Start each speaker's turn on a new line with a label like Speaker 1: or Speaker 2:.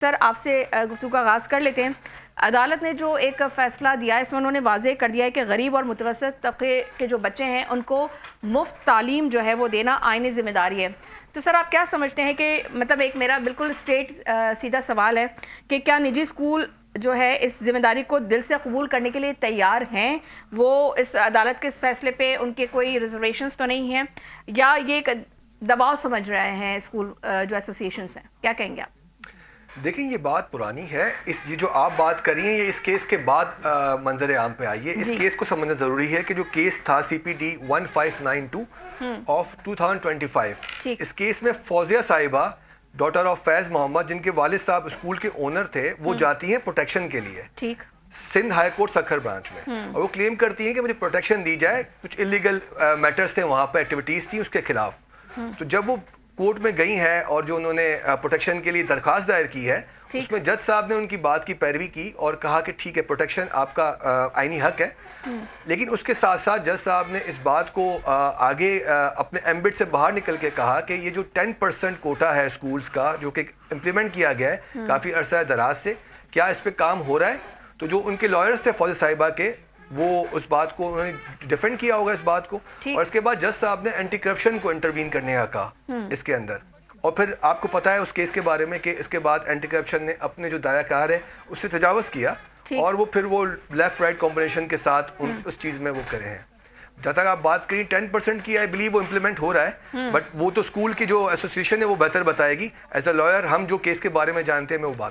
Speaker 1: سر آپ سے گفتگو کا آغاز کر لیتے ہیں. عدالت نے جو ایک فیصلہ دیا ہے اس میں انہوں نے واضح کر دیا ہے کہ غریب اور متوسط طبقے کے جو بچے ہیں ان کو مفت تعلیم جو ہے وہ دینا آئینی ذمہ داری ہے. تو سر آپ کیا سمجھتے ہیں کہ مطلب ایک میرا بالکل اسٹریٹ سیدھا سوال ہے کہ کیا نجی اسکول جو ہے اس ذمہ داری کو دل سے قبول کرنے کے لیے تیار ہیں؟ وہ اس عدالت کے اس فیصلے پہ ان کے کوئی ریزرویشنز تو نہیں ہیں یا یہ ایک دباؤ سمجھ رہے ہیں اسکول جو ایسوسیشنز ہیں؟ کیا کہیں گے آپ؟
Speaker 2: دیکھیں یہ بات پرانی ہے. یہ جو آپ بات کری ہیں یہ اس کیس کے بعد منظر عام پہ آئی ہے. اس کیس کو سمجھنا ضروری ہے کہ جو کیس تھا CPD 1592 آف 2025, اس کیس میں فوزیہ صاحبہ ڈاٹر آف فیض محمد جن کے والد صاحب اسکول کے اونر تھے وہ جاتی ہیں پروٹیکشن کے لیے Sindh high court Sukkur branch میں, اور وہ کلیم کرتی ہیں کہ مجھے پروٹیکشن دی جائے. کچھ انلیگل میٹرز تھے وہاں پہ, ایکٹیویٹیز تھیں اس کے خلاف. تو جب وہ کورٹ میں گئی ہیں اور جو انہوں نے پروٹیکشن کے لیے درخواست دائر کی ہے اس میں جج صاحب نے ان کی بات کی پیروی کی اور کہا کہ ٹھیک ہے پروٹیکشن آپ کا آئینی حق ہے. لیکن اس کے ساتھ ساتھ جج صاحب نے اس بات کو آگے اپنے ایمبٹ سے باہر نکل کے کہا کہ یہ جو 10% کوٹا ہے اسکولز کا جو کہ امپلیمنٹ کیا گیا ہے کافی عرصہ دراز سے, کیا اس پہ کام ہو رہا ہے؟ تو جو ان کے لائرز تھے فوزیہ صاحبہ کے وہ اس بات کو انہوں نے ڈیفینڈ کیا ہوگا اس بات کو, اور اس کے بعد جج صاحب نے اینٹی کرپشن کو انٹروین کرنے کا کہا اس کے اندر. اور پھر آپ کو پتا ہے اس کیس کے بارے میں کہ اس کے بعد اینٹی کرپشن نے اپنے جو دائرہ کار ہے اس سے تجاوز کیا اور وہ پھر وہ لیفٹ رائٹ کمبینیشن کے ساتھ اس چیز میں وہ کرے ہیں. جب تک آپ بات کریں 10% کی, آئی بلیو وہ امپلیمنٹ ہو رہا ہے, بٹ وہ تو اسکول کی جو ایسوسیشن ہے وہ بہتر بتائے گی. ایز اے لائر ہم جو کیس کے بارے میں جانتے ہیں میں وہ بات